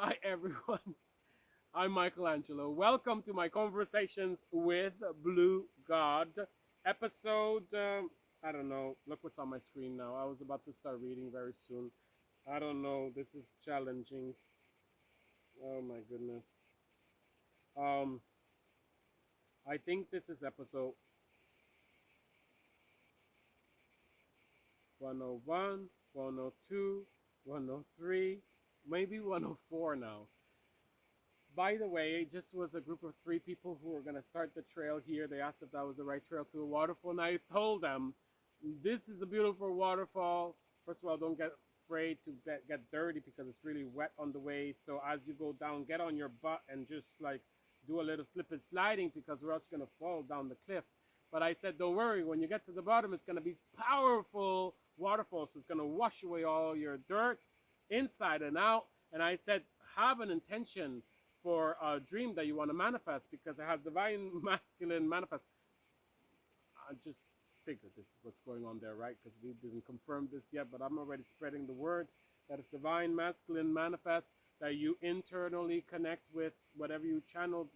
Hi everyone, I'm Michelangelo. Welcome to my conversations with Blue God. Episode, I don't know, look what's on my screen now. I was about to start reading very soon. I don't know, this is challenging. Oh my goodness. Um, I think this is episode 101, 102, 103, maybe 104 now. By the way, it just was a group of three people who were going to start the trail here. They asked if that was the right trail to a waterfall, and I told them, this is a beautiful waterfall. First of all, don't get afraid to get dirty because it's really wet on the way. So as you go down, get on your butt and just like do a little slip and sliding because we're else going to fall down the cliff. But I said, don't worry, when you get to the bottom, it's going to be powerful waterfall. So it's going to wash away all your dirt inside and out. And I said, have an intention for a dream that you want to manifest because it has divine masculine manifest. I just figured this is what's going on there, right? Because we didn't confirm this yet, but I'm already spreading the word that it's divine masculine manifest, that you internally connect with whatever you channel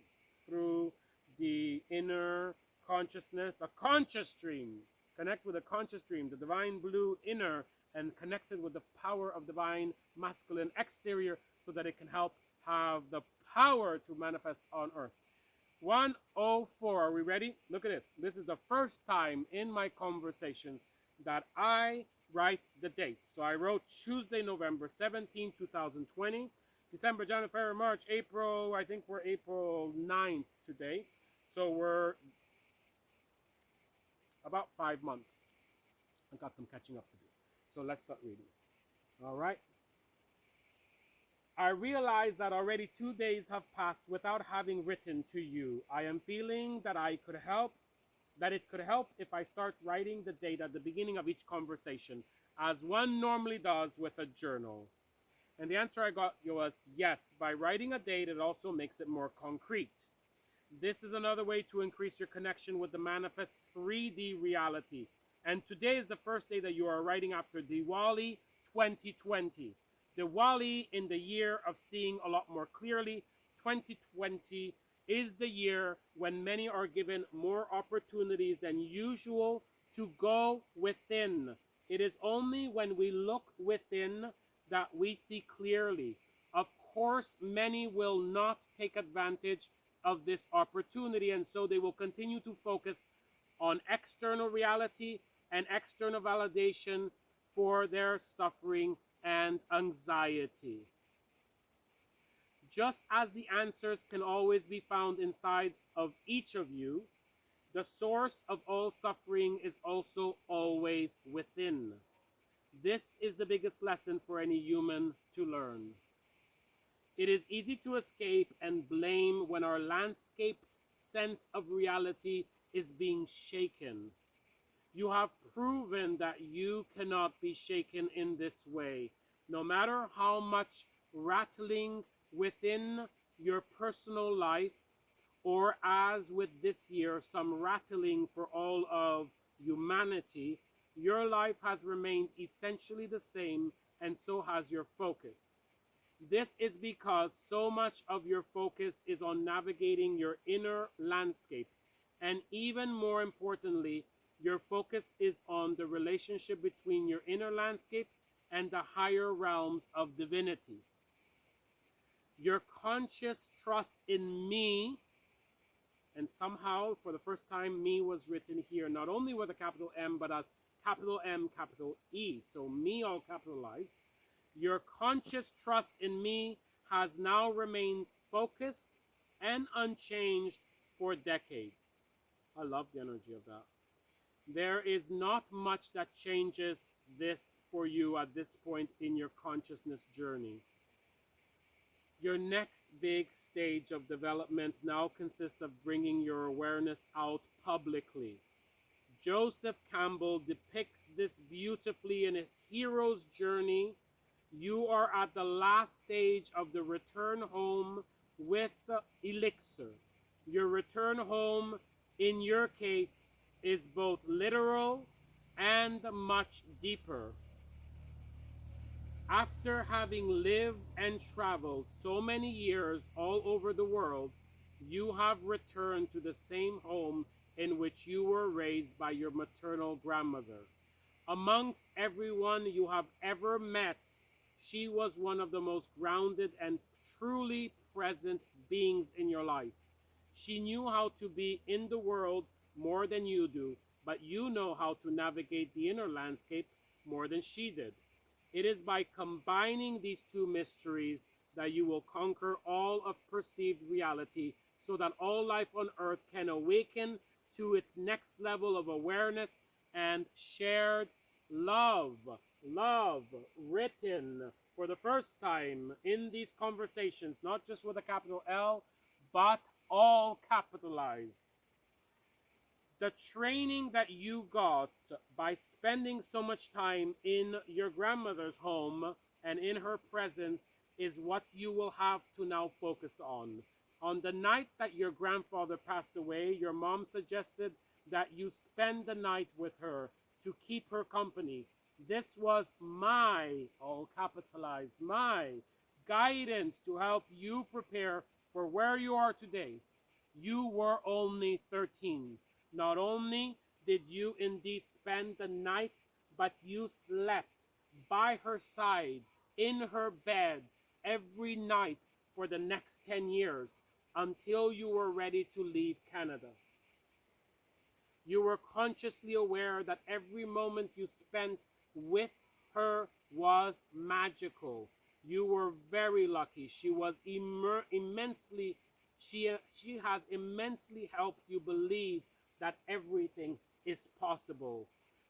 through the inner consciousness, a conscious dream. Connect with a conscious dream, the divine blue inner, and connected with the power of divine masculine exterior so that it can help have the power to manifest on earth. 104. Are we ready? Look at this. This is the first time in my conversations that I write the date. So I wrote Tuesday, November 17, 2020. December, January, February, March, April. I think we're April 9th today. So we're about 5 months. I got some catching up to do. So let's start reading. All right. I realize that already 2 days have passed without having written to you. I am feeling that it could help if I start writing the date at the beginning of each conversation, as one normally does with a journal. And the answer I got was yes. By writing a date, it also makes it more concrete. This is another way to increase your connection with the manifest 3D reality. And today is the first day that you are writing after Diwali 2020. Diwali in the year of seeing a lot more clearly. 2020 is the year when many are given more opportunities than usual to go within. It is only when we look within that we see clearly. Of course, many will not take advantage of this opportunity, and so they will continue to focus on external reality and external validation for their suffering and anxiety. Just as the answers can always be found inside of each of you, the source of all suffering is also always within. This is the biggest lesson for any human to learn. It is easy to escape and blame when our landscaped sense of reality is being shaken. You have proven that you cannot be shaken in this way. No matter how much rattling within your personal life, or as with this year, some rattling for all of humanity, your life has remained essentially the same, and so has your focus. This is because so much of your focus is on navigating your inner landscape, and even more importantly, your focus is on the relationship between your inner landscape and the higher realms of divinity. Your conscious trust in me, and somehow for the first time me was written here, not only with a capital M, but as capital M, capital E, so me all capitalized. Your conscious trust in me has now remained focused and unchanged for decades. I love the energy of that. There is not much that changes this for you at this point in your consciousness journey. Your next big stage of development now consists of bringing your awareness out publicly. Joseph Campbell depicts this beautifully in his hero's journey. You are at the last stage of the return home with Elixir. Your return home, in your case, is both literal and much deeper. After having lived and traveled so many years all over the world, you have returned to the same home in which you were raised by your maternal grandmother. Amongst everyone you have ever met, she was one of the most grounded and truly present beings in your life. She knew how to be in the world more than you do, but you know how to navigate the inner landscape more than she did. It is by combining these two mysteries that you will conquer all of perceived reality so that all life on earth can awaken to its next level of awareness and shared love. Love written for the first time in these conversations, not just with a capital L, but all capitalized. The training that you got by spending so much time in your grandmother's home and in her presence is what you will have to now focus on. On the night that your grandfather passed away, your mom suggested that you spend the night with her to keep her company. This was my, all capitalized, my guidance to help you prepare for where you are today. You were only 13. Not only did you indeed spend the night, but you slept by her side in her bed every night for the next 10 years until you were ready to leave Canada. You were consciously aware that every moment you spent with her was magical. You were very lucky. She was immensely, she has immensely helped you believe that everything is possible.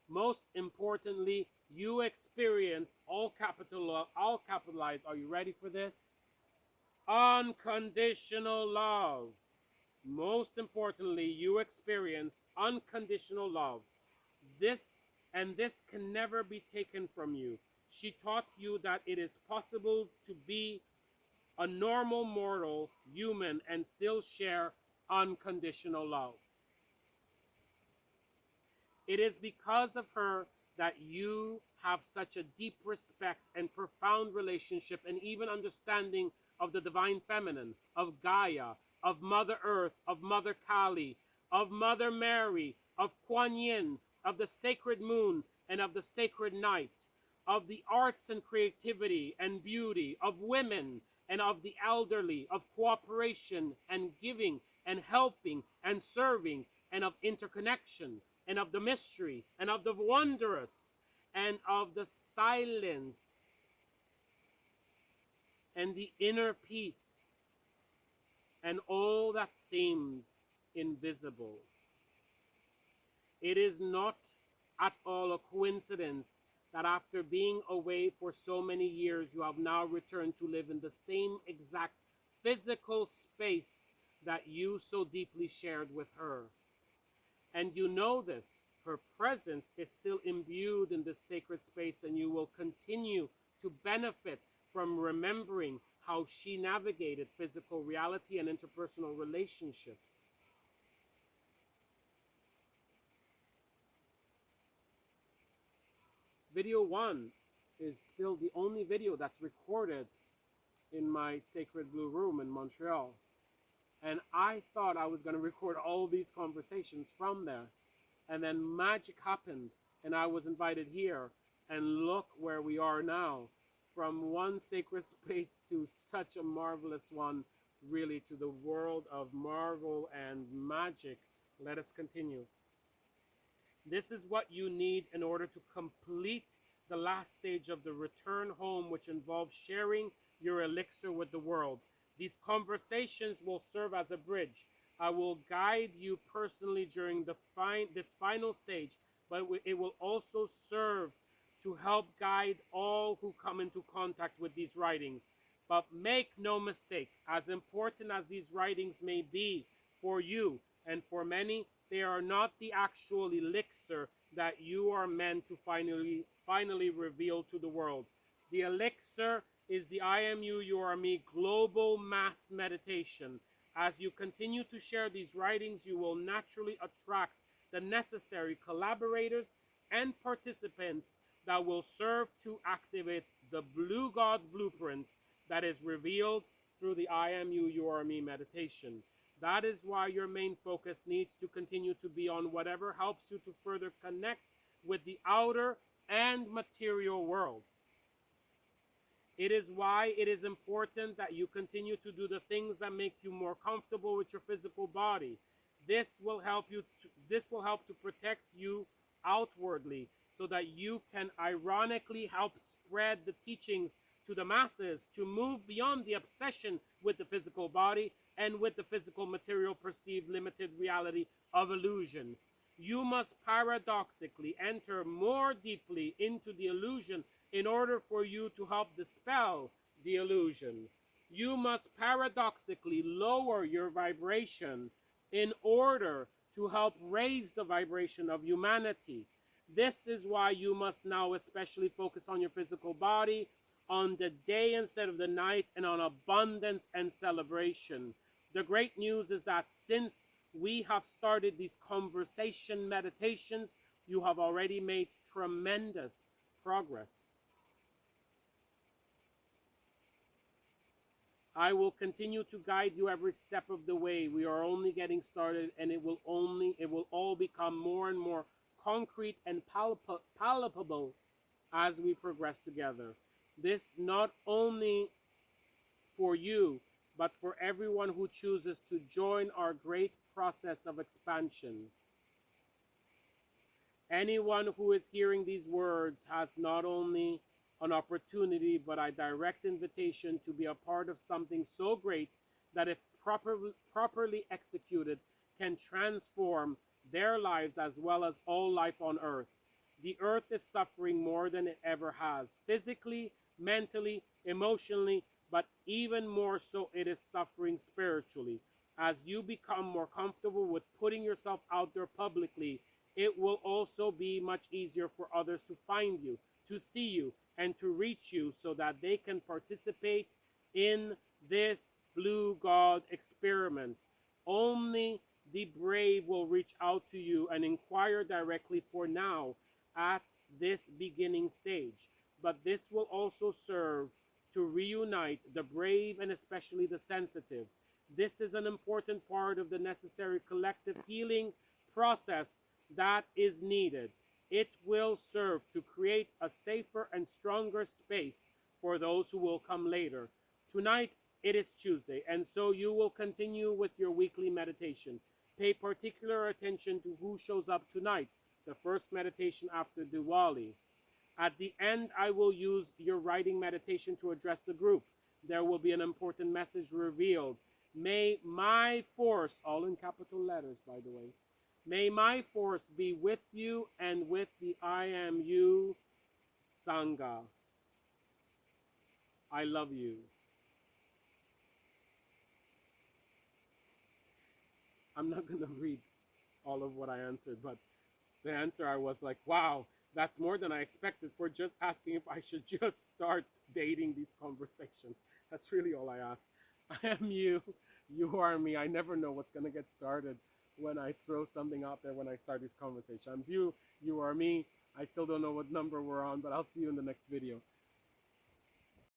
Most importantly, you experienced all capitalized. Are you ready for this? Unconditional love. Most importantly, you experienced unconditional love. This this can never be taken from you. She taught you that it is possible to be a normal mortal human and still share unconditional love. It is because of her that you have such a deep respect and profound relationship and even understanding of the divine feminine, of Gaia, of Mother Earth, of Mother Kali, of Mother Mary, of Kuan Yin, of the sacred moon and of the sacred night, of the arts and creativity and beauty, of women and of the elderly, of cooperation and giving and helping and serving, and of interconnection and of the mystery and of the wondrous and of the silence and the inner peace and all that seems invisible. It is not at all a coincidence that after being away for so many years, you have now returned to live in the same exact physical space that you so deeply shared with her. And you know this. Her presence is still imbued in this sacred space, and you will continue to benefit from remembering how she navigated physical reality and interpersonal relationships. Video 1 is still the only video that's recorded in my Sacred Blue Room in Montreal. And I thought I was going to record all these conversations from there. And then magic happened, and I was invited here. And look where we are now. From one sacred space to such a marvelous one, really, to the world of marvel and magic. Let us continue. This is what you need in order to complete the last stage of the return home, which involves sharing your elixir with the world. These conversations will serve as a bridge. I will guide you personally during this final stage, but it will also serve to help guide all who come into contact with these writings. But make no mistake, as important as these writings may be for you and for many, they are not the actual elixir that you are meant to finally reveal to the world. The elixir is the I am you are me global mass meditation. As you continue to share these writings, you will naturally attract the necessary collaborators and participants that will serve to activate the BlueGod blueprint that is revealed through the I am you, you are me meditation. That is why your main focus needs to continue to be on whatever helps you to further connect with the outer and material world. It is why it is important that you continue to do the things that make you more comfortable with your physical body. This will help to protect you outwardly so that you can ironically help spread the teachings to the masses to move beyond the obsession with the physical body and with the physical material perceived limited reality of illusion. You must paradoxically enter more deeply into the illusion in order for you to help dispel the illusion. You must paradoxically lower your vibration in order to help raise the vibration of humanity. This is why you must now especially focus on your physical body, on the day instead of the night, and on abundance and celebration. The great news is that since we have started these conversation meditations, you have already made tremendous progress. I will continue to guide you every step of the way. We are only getting started, and it will all become more and more concrete and palpable as we progress together. This not only for you, but for everyone who chooses to join our great process of expansion. Anyone who is hearing these words has not only an opportunity, but a direct invitation to be a part of something so great that if properly executed, can transform their lives as well as all life on earth. The earth is suffering more than it ever has, physically, mentally, emotionally, but even more so it is suffering spiritually. As you become more comfortable with putting yourself out there publicly, it will also be much easier for others to find you, to see you, and to reach you so that they can participate in this BlueGod experiment. Only the brave will reach out to you and inquire directly for now at this beginning stage. But this will also serve to reunite the brave and especially the sensitive. This is an important part of the necessary collective healing process that is needed. It will serve to create a safer and stronger space for those who will come later. Tonight it is Tuesday, and so you will continue with your weekly meditation. Pay particular attention to who shows up tonight, the first meditation after Diwali. At the end, I will use your writing meditation to address the group. There will be an important message revealed. May my force, all in capital letters, by the way, may my force be with you and with the I am you Sangha. I love you. I'm not going to read all of what I answered, but the answer I was like, wow, that's more than I expected for just asking if I should just start dating these conversations. That's really all I asked. I am you, you are me. I never know what's going to get started when I throw something out there when I start these conversations. You are me. I still don't know what number we're on, but I'll see you in the next video.